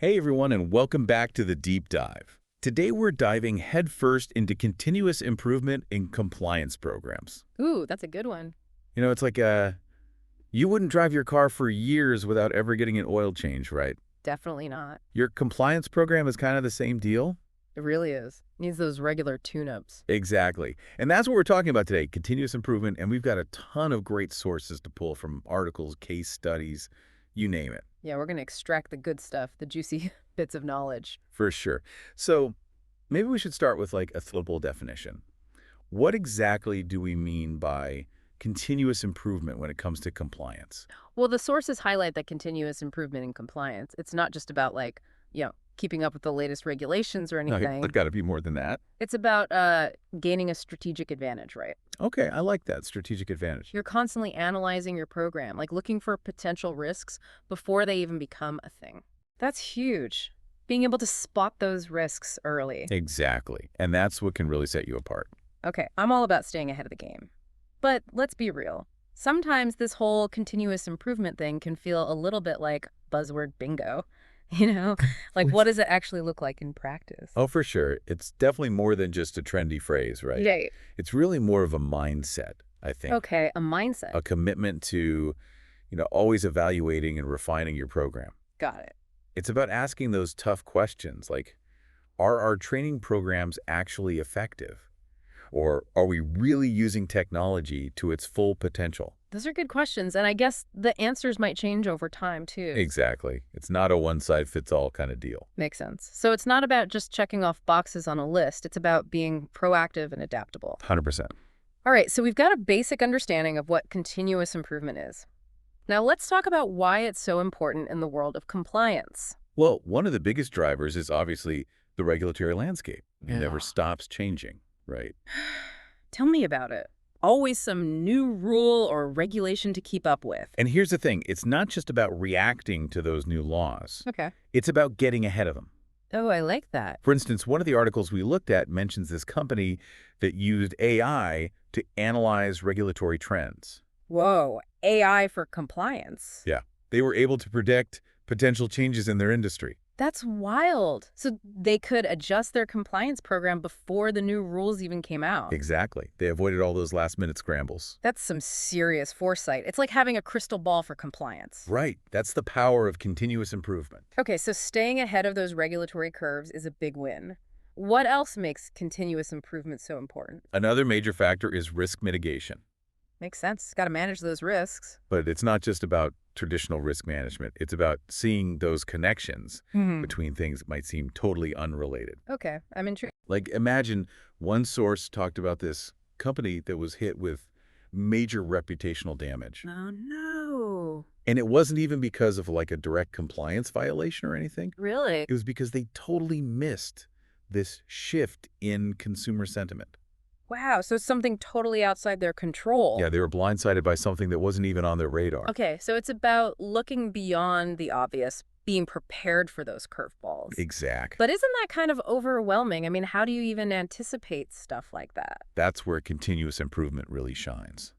Hey everyone, and welcome back to the Deep Dive. Today we're diving headfirst into continuous improvement in compliance programs. Ooh, that's a good one. It's like you wouldn't drive your car for years without ever getting an oil change, right? Definitely not. Your compliance program is kind of the same deal? It really is. Needs those regular tune-ups. Exactly. And that's what we're talking about today, continuous improvement, and we've got a ton of great sources to pull from articles, case studies, you name it. Yeah, we're going to extract the good stuff, the juicy bits of knowledge. For sure. So maybe we should start with like a simple definition. What exactly do we mean by continuous improvement when it comes to compliance? Well, the sources highlight that continuous improvement in compliance. It's not just about keeping up with the latest regulations or No, anything. it's got to be more than that. It's about gaining a strategic advantage, right? Okay, I like that, strategic advantage. You're constantly analyzing your program, like looking for potential risks before they even become a thing. That's huge. Being able to spot those risks early. Exactly. And that's what can really set you apart. Okay, I'm all about staying ahead of the game. But let's be real. Sometimes this whole continuous improvement thing can feel a little bit like buzzword bingo. You know, like what does it actually look like in practice? Oh, for sure. It's definitely more than just a trendy phrase, right? Right. It's really more of a mindset, I think. Okay, a mindset. A commitment to, always evaluating and refining your program. Got it. It's about asking those tough questions like, are our training programs actually effective? Or are we really using technology to its full potential? Those are good questions, and I guess the answers might change over time, too. Exactly. It's not a one-size-fits-all kind of deal. Makes sense. So it's not about just checking off boxes on a list. It's about being proactive and adaptable. 100%. All right, so we've got a basic understanding of what continuous improvement is. Now let's talk about why it's so important in the world of compliance. Well, one of the biggest drivers is obviously the regulatory landscape. It never stops changing, right? Tell me about it. Always some new rule or regulation to keep up with. And here's the thing. It's not just about reacting to those new laws. Okay. It's about getting ahead of them. Oh, I like that. For instance, one of the articles we looked at mentions this company that used AI to analyze regulatory trends. Whoa, AI for compliance. Yeah. They were able to predict potential changes in their industry. That's wild. So they could adjust their compliance program before the new rules even came out. Exactly. They avoided all those last-minute scrambles. That's some serious foresight. It's like having a crystal ball for compliance. Right. That's the power of continuous improvement. Okay, so staying ahead of those regulatory curves is a big win. What else makes continuous improvement so important? Another major factor is risk mitigation. Makes sense. Got to manage those risks. But it's not just about traditional risk management. It's about seeing those connections between things that might seem totally unrelated. Okay, I'm intrigued. Like imagine one source talked about this company that was hit with major reputational damage. Oh, no. And it wasn't even because of like a direct compliance violation or anything. Really? It was because they totally missed this shift in consumer sentiment. Wow, so it's something totally outside their control. Yeah, they were blindsided by something that wasn't even on their radar. Okay, so it's about looking beyond the obvious, being prepared for those curveballs. Exact. But isn't that kind of overwhelming? I mean, how do you even anticipate stuff like that? That's where continuous improvement really shines.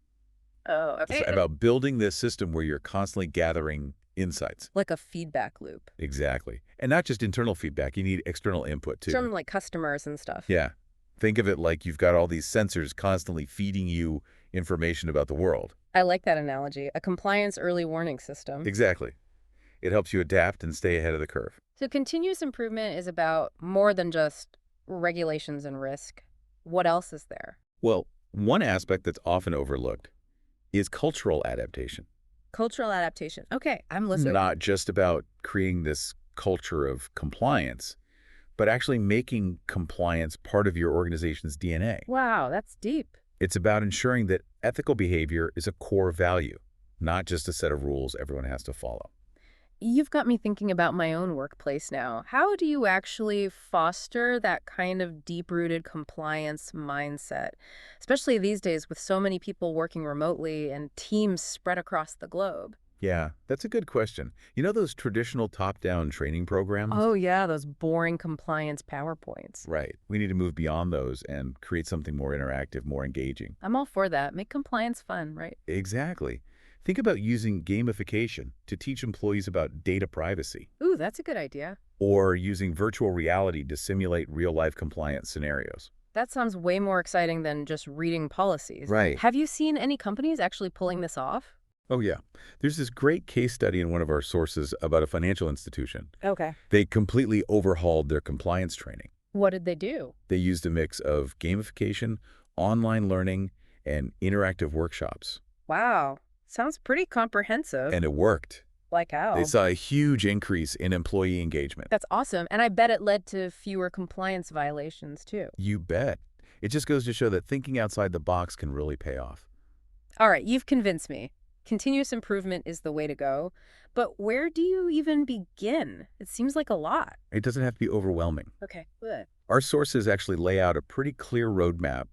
Oh, okay. It's about building this system where you're constantly gathering insights. Like a feedback loop. Exactly. And not just internal feedback. You need external input, too. From like customers and stuff. Yeah. Think of it like you've got all these sensors constantly feeding you information about the world. I like that analogy. A compliance early warning system. Exactly. It helps you adapt and stay ahead of the curve. So continuous improvement is about more than just regulations and risk. What else is there? Well, one aspect that's often overlooked is cultural adaptation. Cultural adaptation. Okay, I'm listening. Not just about creating this culture of compliance, but actually making compliance part of your organization's DNA. Wow, that's deep. It's about ensuring that ethical behavior is a core value, not just a set of rules everyone has to follow. You've got me thinking about my own workplace now. How do you actually foster that kind of deep-rooted compliance mindset, especially these days with so many people working remotely and teams spread across the globe? Yeah, that's a good question. You know those traditional top-down training programs? Oh, yeah, those boring compliance PowerPoints. Right. We need to move beyond those and create something more interactive, more engaging. I'm all for that. Make compliance fun, right? Exactly. Think about using gamification to teach employees about data privacy. Ooh, that's a good idea. or using virtual reality to simulate real-life compliance scenarios. That sounds way more exciting than just reading policies. Right. Have you seen any companies actually pulling this off? Oh, yeah. There's this great case study in one of our sources about a financial institution. Okay. They completely overhauled their compliance training. What did they do? They used a mix of gamification, online learning, and interactive workshops. Wow. Sounds pretty comprehensive. And it worked. Like They how? saw a huge increase in employee engagement. That's awesome. And I bet it led to fewer compliance violations, too. You bet. It just goes to show that thinking outside the box can really pay off. All right, you've convinced me. Continuous improvement is the way to go. But where do you even begin? It seems like a lot. It doesn't have to be overwhelming. Okay, good. Our sources actually lay out a pretty clear roadmap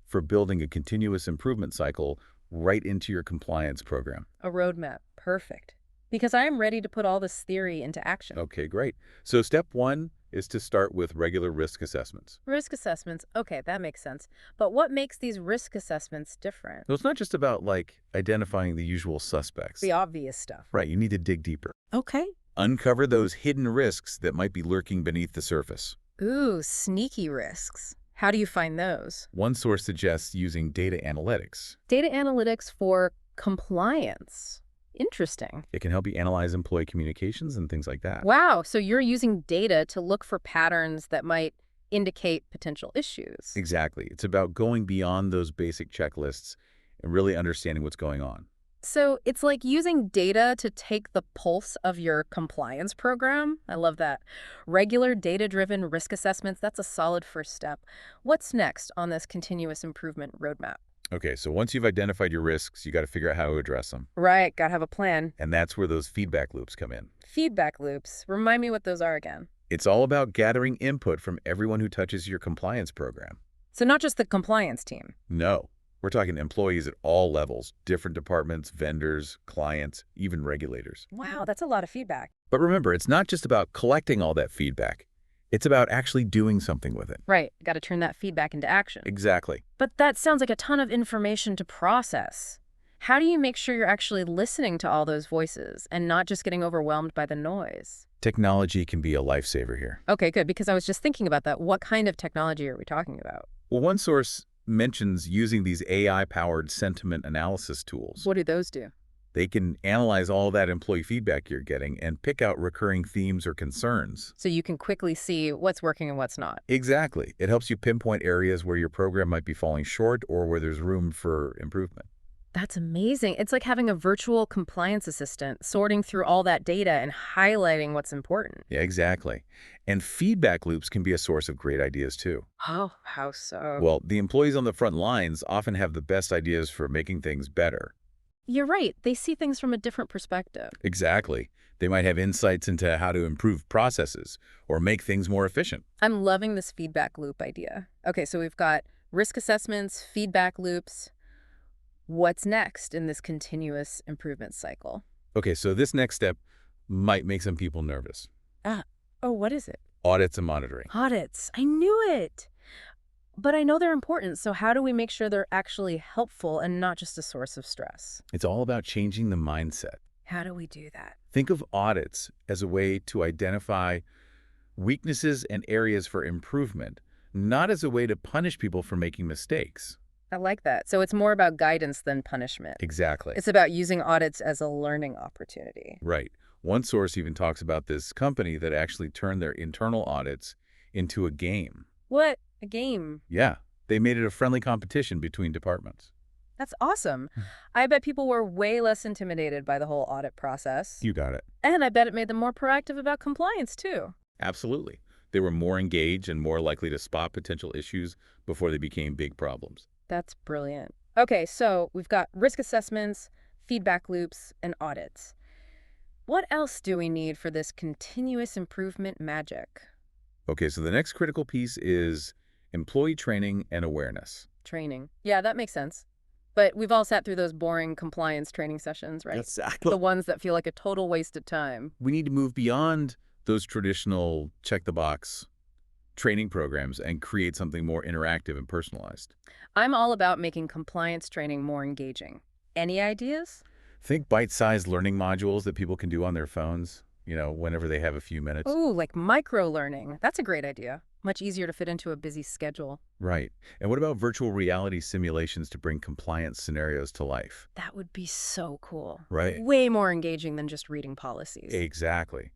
for building a continuous improvement cycle right into your compliance program. A roadmap. Perfect. Because I am ready to put all this theory into action. Okay, great. So step one is to start with regular risk assessments. Risk assessments. Okay, that makes sense. But what makes these risk assessments different? So it's not just about identifying the usual suspects. The obvious stuff. Right, you need to dig deeper. Okay. Uncover those hidden risks that might be lurking beneath the surface. Ooh, sneaky risks. How do you find those? One source suggests using data analytics. Data analytics for compliance. Interesting. It can help you analyze employee communications and things like that. Wow, so you're using data to look for patterns that might indicate potential issues. Exactly. It's about going beyond those basic checklists and really understanding what's going on. So it's like using data to take the pulse of your compliance program. I love that. Regular data-driven risk assessments, that's a solid first step. What's next on this continuous improvement roadmap? Okay, so once you've identified your risks, you got to figure out how to address them. Right, gotta have a plan. And that's where those feedback loops come in. Feedback loops. Remind me what those are again. It's all about gathering input from everyone who touches your compliance program. So not just the compliance team. No, we're talking employees at all levels, different departments, vendors, clients, even regulators. Wow, that's a lot of feedback. But remember, it's not just about collecting all that feedback. It's about actually doing something with it. Right, gotta turn that feedback into action. Exactly. But that sounds like a ton of information to process. How do you make sure you're actually listening to all those voices and not just getting overwhelmed by the noise? Technology can be a lifesaver here. Okay, good, because I was just thinking about that. What kind of technology are we talking about? Well, one source mentions using these AI-powered sentiment analysis tools. What do those do? They can analyze all that employee feedback you're getting and pick out recurring themes or concerns. So you can quickly see what's working and what's not. Exactly. It helps you pinpoint areas where your program might be falling short or where there's room for improvement. That's amazing. It's like having a virtual compliance assistant sorting through all that data and highlighting what's important. Yeah, exactly. And feedback loops can be a source of great ideas too. Oh, how so? Well, the employees on the front lines often have the best ideas for making things better. You're right. They see things from a different perspective. Exactly. They might have insights into how to improve processes or make things more efficient. I'm loving this feedback loop idea. Okay, so we've got risk assessments, feedback loops. What's next in this continuous improvement cycle? Okay, so this next step might make some people nervous. Oh, what is it? Audits and monitoring. Audits. I knew it. But I know they're important, so how do we make sure they're actually helpful and not just a source of stress? It's all about changing the mindset. How do we do that? Think of audits as a way to identify weaknesses and areas for improvement, not as a way to punish people for making mistakes. I like that. So it's more about guidance than punishment. Exactly. It's about using audits as a learning opportunity. Right. One source even talks about this company that actually turned their internal audits into a game. What? A game? Yeah, they made it a friendly competition between departments. That's awesome. I bet people were way less intimidated by the whole audit process. You got it. And I bet it made them more proactive about compliance, too. Absolutely. They were more engaged and more likely to spot potential issues before they became big problems. That's brilliant. Okay, so we've got risk assessments, feedback loops, and audits. What else do we need for this continuous improvement magic? Okay, so the next critical piece is employee training and awareness. Training. Yeah, that makes sense. But we've all sat through those boring compliance training sessions, right? Exactly. The ones that feel like a total waste of time. We need to move beyond those traditional check-the-box training programs and create something more interactive and personalized. I'm all about making compliance training more engaging. Any ideas? Think bite-sized learning modules that people can do on their phones. whenever they have a few minutes. Oh, like micro-learning. That's a great idea. Much easier to fit into a busy schedule. Right. And what about virtual reality simulations to bring compliance scenarios to life? That would be so cool. Right. Way more engaging than just reading policies. Exactly.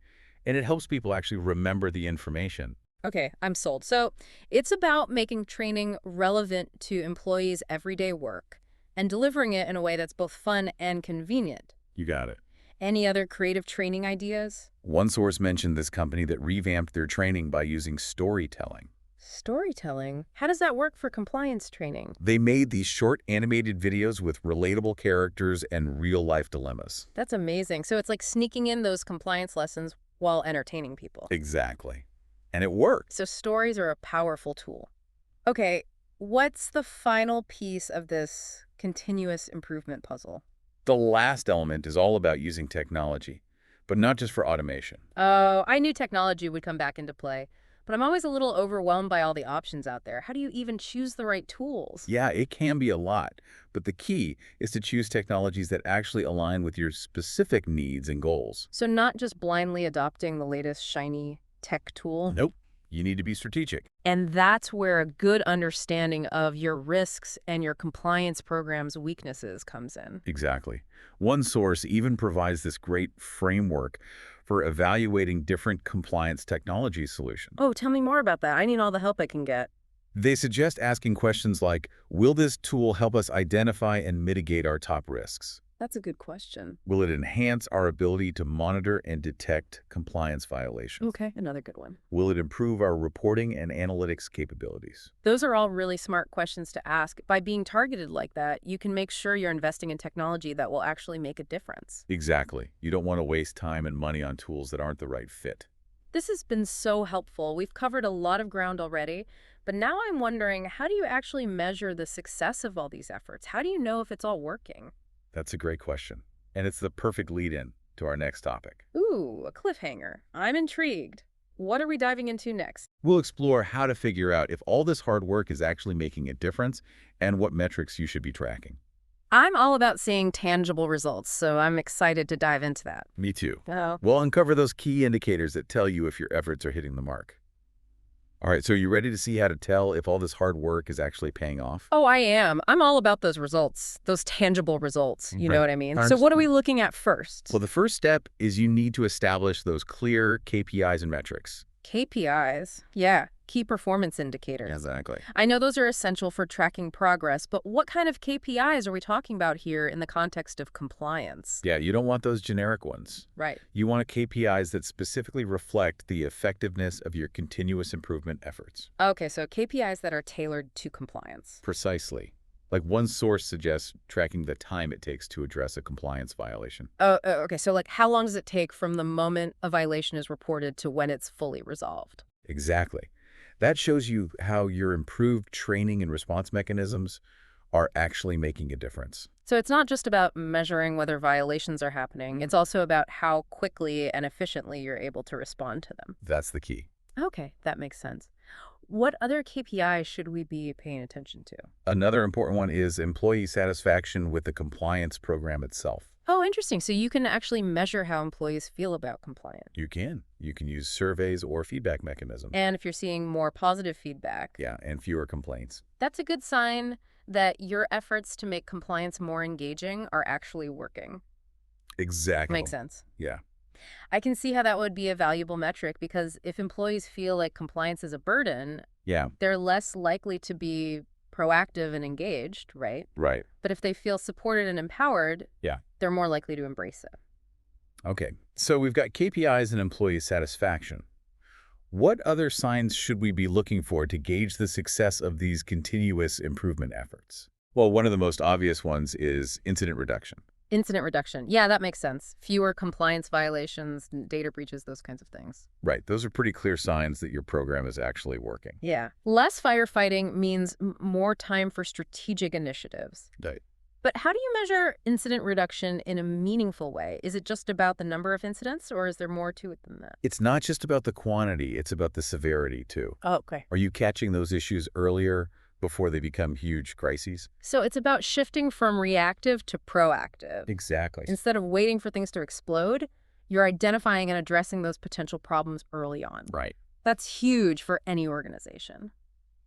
And it helps people actually remember the information. Okay, I'm sold. So it's about making training relevant to employees' everyday work and delivering it in a way that's both fun and convenient. You got it. Any other creative training ideas? One source mentioned this company that revamped their training by using storytelling. Storytelling? How does that work for compliance training? They made these short animated videos with relatable characters and real-life dilemmas. That's amazing. So it's like sneaking in those compliance lessons while entertaining people. Exactly. And it worked. So stories are a powerful tool. Okay, what's the final piece of this continuous improvement puzzle? The last element is all about using technology, but not just for automation. Oh, I knew technology would come back into play, but I'm always a little overwhelmed by all the options out there. How do you even choose the right tools? Yeah, it can be a lot, but the key is to choose technologies that actually align with your specific needs and goals. So not just blindly adopting the latest shiny tech tool? Nope. You need to be strategic. And that's where a good understanding of your risks and your compliance program's weaknesses comes in. Exactly. One source even provides this great framework for evaluating different compliance technology solutions. Oh, tell me more about that. I need all the help I can get. They suggest asking questions like, will this tool help us identify and mitigate our top risks? That's a good question. Will it enhance our ability to monitor and detect compliance violations? Okay, another good one. Will it improve our reporting and analytics capabilities? Those are all really smart questions to ask. By being targeted like that, you can make sure you're investing in technology that will actually make a difference. Exactly. You don't want to waste time and money on tools that aren't the right fit. This has been so helpful. We've covered a lot of ground already, but now I'm wondering, how do you actually measure the success of all these efforts? How do you know if it's all working? That's a great question. And it's the perfect lead-in to our next topic. Ooh, a cliffhanger. I'm intrigued. What are we diving into next? We'll explore how to figure out if all this hard work is actually making a difference and what metrics you should be tracking. I'm all about seeing tangible results, so I'm excited to dive into that. Me too. Oh. We'll uncover those key indicators that tell you if your efforts are hitting the mark. All right, so are you ready to see how to tell if all this hard work is actually paying off? Oh, I am. I'm all about those results, those tangible results. You know what I mean? So what are we looking at first? Well, the first step is you need to establish those clear KPIs and metrics. KPIs. Yeah, key performance indicators. Exactly. I know those are essential for tracking progress, but what kind of KPIs are we talking about here in the context of compliance? Yeah, you don't want those generic ones. Right. You want KPIs that specifically reflect the effectiveness of your continuous improvement efforts. Okay, so KPIs that are tailored to compliance. Precisely. Like one source suggests tracking the time it takes to address a compliance violation. Okay, so like how long does it take from the moment a violation is reported to when it's fully resolved? Exactly. That shows you how your improved training and response mechanisms are actually making a difference. So it's not just about measuring whether violations are happening. It's also about how quickly and efficiently you're able to respond to them. That's the key. Okay, that makes sense. What other KPIs should we be paying attention to? Another important one is employee satisfaction with the compliance program itself. Oh, interesting. So you can actually measure how employees feel about compliance. You can. You can use surveys or feedback mechanisms. And if you're seeing more positive feedback, Yeah, and fewer complaints. that's a good sign that your efforts to make compliance more engaging are actually working. Exactly. Makes sense. Yeah. I can see how that would be a valuable metric because if employees feel like compliance is a burden, Yeah, they're less likely to be proactive and engaged, right? right. But if they feel supported and empowered, Yeah. they're more likely to embrace it. Okay, so we've got KPIs and employee satisfaction. What other signs should we be looking for to gauge the success of these continuous improvement efforts? Well, one of the most obvious ones is incident reduction. Incident reduction. Yeah, that makes sense. Fewer compliance violations, data breaches, those kinds of things. Right, those are pretty clear signs that your program is actually working. Yeah. Less firefighting means more time for strategic initiatives. Right. But how do you measure incident reduction in a meaningful way? Is it just about the number of incidents, or is there more to it than that? It's not just about the quantity, it's about the severity too. Oh, okay. Are you catching those issues earlier before they become huge crises? So it's about shifting from reactive to proactive. Exactly. Instead of waiting for things to explode, You're identifying and addressing those potential problems early on. Right. That's huge for any organization.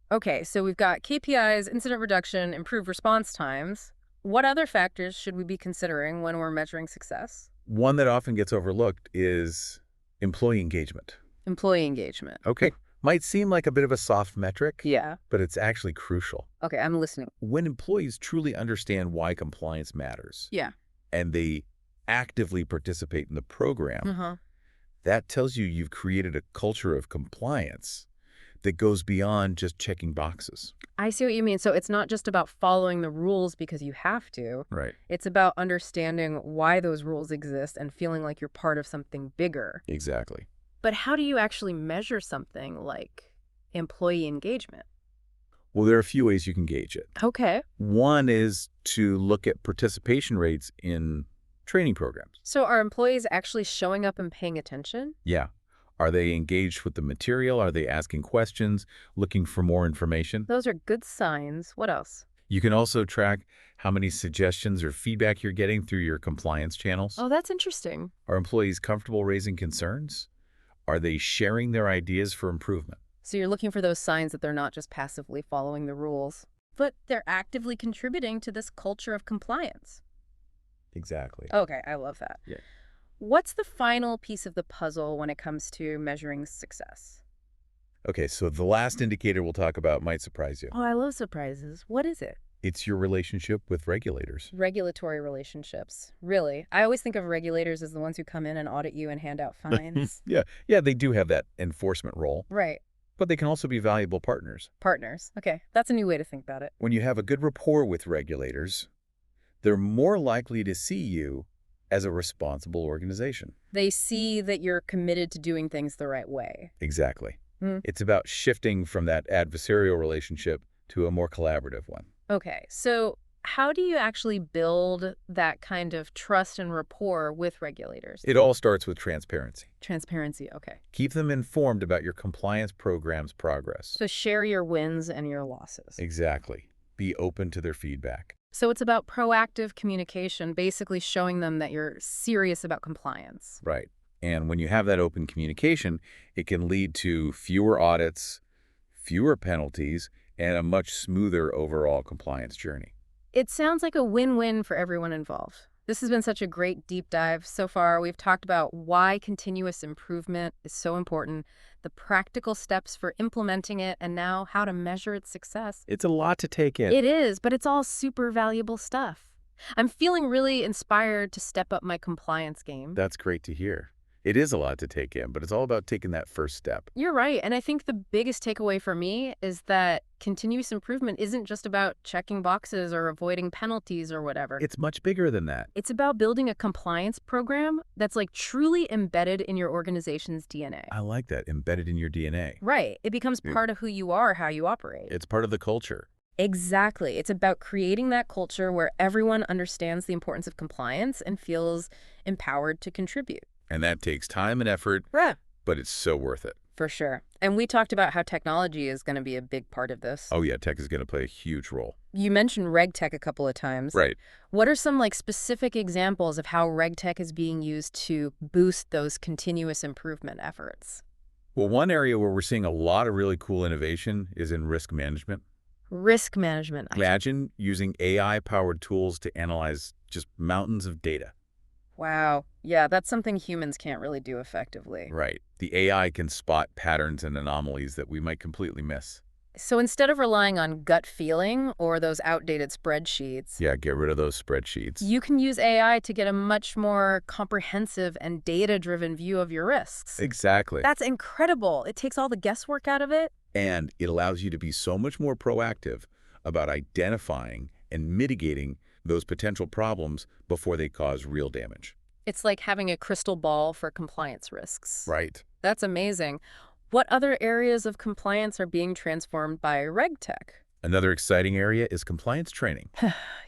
Okay, so we've got KPIs, incident reduction, improved response times. What other factors should we be considering when we're measuring success? One that often gets overlooked is employee engagement. Employee engagement. Okay. Might seem like a bit of a soft metric, Yeah. but it's actually crucial. Okay, I'm listening. When employees truly understand why compliance matters Yeah. and they actively participate in the program, Uh-huh. that tells you you've created a culture of compliance that goes beyond just checking boxes. I see what you mean. So it's not just about following the rules because you have to. Right. It's about understanding why those rules exist and feeling like you're part of something bigger. Exactly. But how do you actually measure something like employee engagement? Well, there are a few ways you can gauge it. Okay. One is to look at participation rates in training programs. So are employees actually showing up and paying attention? Yeah. Are they engaged with the material? Are they asking questions, looking for more information? Those are good signs. What else? You can also track how many suggestions or feedback you're getting through your compliance channels. Oh, that's interesting. Are employees comfortable raising concerns? Are they sharing their ideas for improvement? So you're looking for those signs that they're not just passively following the rules, but they're actively contributing to this culture of compliance. Exactly. Okay, I love that. Yeah. What's the final piece of the puzzle when it comes to measuring success? Okay, so the last indicator we'll talk about might surprise you. Oh, I love surprises. What is it? It's your relationship with regulators. Regulatory relationships. Really? I always think of regulators as the ones who come in and audit you and hand out fines. Yeah, they do have that enforcement role, Right. but they can also be valuable partners. Partners. Okay, that's a new way to think about it. When you have a good rapport with regulators, they're more likely to see you as a responsible organization. They see that you're committed to doing things the right way. Exactly. Hmm. It's about shifting from that adversarial relationship to a more collaborative one. Okay, so how do you actually build that kind of trust and rapport with regulators? It all starts with transparency. Transparency, okay. Keep them informed about your compliance program's progress. So share your wins and your losses. Exactly. Be open to their feedback. So it's about proactive communication, basically showing them that you're serious about compliance. Right. And when you have that open communication, it can lead to fewer audits, fewer penalties, and a much smoother overall compliance journey. It sounds like a win-win for everyone involved. This has been such a great deep dive so far. We've talked about why continuous improvement is so important, the practical steps for implementing it, and now how to measure its success. It's a lot to take in. It is, but it's all super valuable stuff. I'm feeling really inspired to step up my compliance game. That's great to hear. It is a lot to take in, but it's all about taking that first step. You're right, and I think the biggest takeaway for me is that continuous improvement isn't just about checking boxes or avoiding penalties or whatever. It's much bigger than that. It's about building a compliance program that's like truly embedded in your organization's DNA. I like that, embedded in your DNA. Right. It becomes part of who you are, how you operate. It's part of the culture. Exactly. It's about creating that culture where everyone understands the importance of compliance and feels empowered to contribute. And that takes time and effort, Right. but it's so worth it. For sure. And we talked about how technology is going to be a big part of this. Oh yeah, tech is going to play a huge role. You mentioned RegTech a couple of times. Right. What are some specific examples of how RegTech is being used to boost those continuous improvement efforts? Well, one area where we're seeing a lot of really cool innovation is in risk management. Risk management. Imagine using AI-powered tools to analyze just mountains of data. Wow. Yeah, that's something humans can't really do effectively. Right. The AI can spot patterns and anomalies that we might completely miss. So instead of relying on gut feeling or those outdated spreadsheets, Yeah, get rid of those spreadsheets. you can use AI to get a much more comprehensive and data-driven view of your risks. Exactly. That's incredible. It takes all the guesswork out of it. And it allows you to be so much more proactive about identifying and mitigating those potential problems before they cause real damage. It's like having a crystal ball for compliance risks. Right. That's amazing. What other areas of compliance are being transformed by RegTech? Another exciting area is compliance training.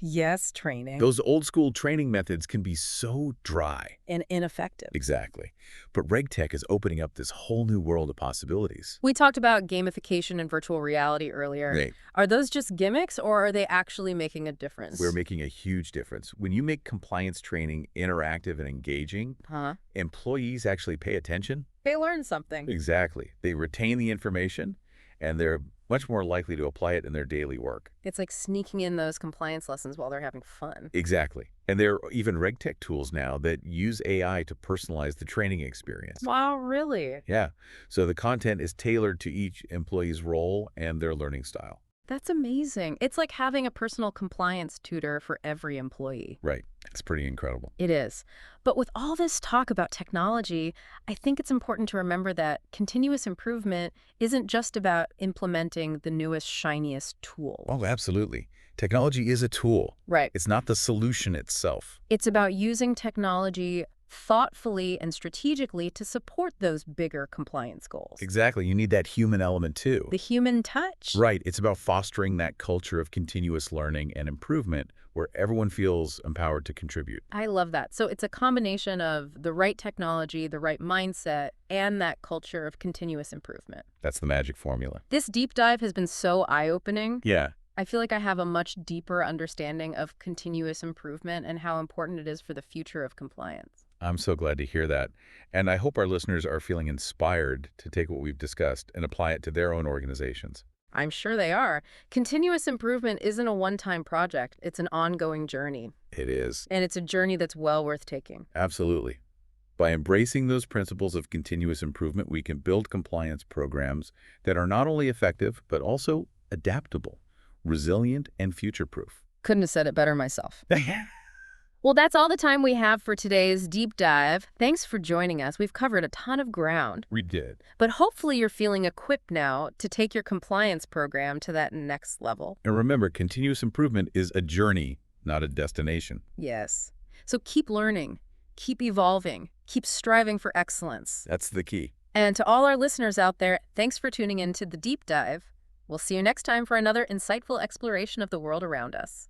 Yes, training. Those old school training methods can be so dry. And ineffective. Exactly. But RegTech is opening up this whole new world of possibilities. We talked about gamification and virtual reality earlier. Right. Are those just gimmicks, or are they actually making a difference? We're making a huge difference. When you make compliance training interactive and engaging, Huh? employees actually pay attention. They learned something. Exactly. They retain the information, and they're much more likely to apply it in their daily work. It's like sneaking in those compliance lessons while they're having fun. Exactly. And there are even RegTech tools now that use AI to personalize the training experience. Wow, really? Yeah. So the content is tailored to each employee's role and their learning style. That's amazing. It's like having a personal compliance tutor for every employee. Right. It's pretty incredible. It is. But with all this talk about technology, I think it's important to remember that continuous improvement isn't just about implementing the newest, shiniest tool. Oh, absolutely. Technology is a tool. Right. It's not the solution itself. It's about using technology thoughtfully and strategically to support those bigger compliance goals. Exactly. You need that human element too. The human touch. Right. It's about fostering that culture of continuous learning and improvement where everyone feels empowered to contribute. I love that. So it's a combination of the right technology, the right mindset, and that culture of continuous improvement. That's the magic formula. This deep dive has been so eye-opening. Yeah. I feel like I have a much deeper understanding of continuous improvement and how important it is for the future of compliance. I'm so glad to hear that. And I hope our listeners are feeling inspired to take what we've discussed and apply it to their own organizations. I'm sure they are. Continuous improvement isn't a one-time project. It's an ongoing journey. It is. And it's a journey that's well worth taking. Absolutely. By embracing those principles of continuous improvement, we can build compliance programs that are not only effective, but also adaptable, resilient, and future-proof. Couldn't have said it better myself. Well, that's all the time we have for today's deep dive. Thanks for joining us. We've covered a ton of ground. We did. But hopefully you're feeling equipped now to take your compliance program to that next level. And remember, continuous improvement is a journey, not a destination. Yes. So keep learning, keep evolving, keep striving for excellence. That's the key. And to all our listeners out there, thanks for tuning in to the deep dive. We'll see you next time for another insightful exploration of the world around us.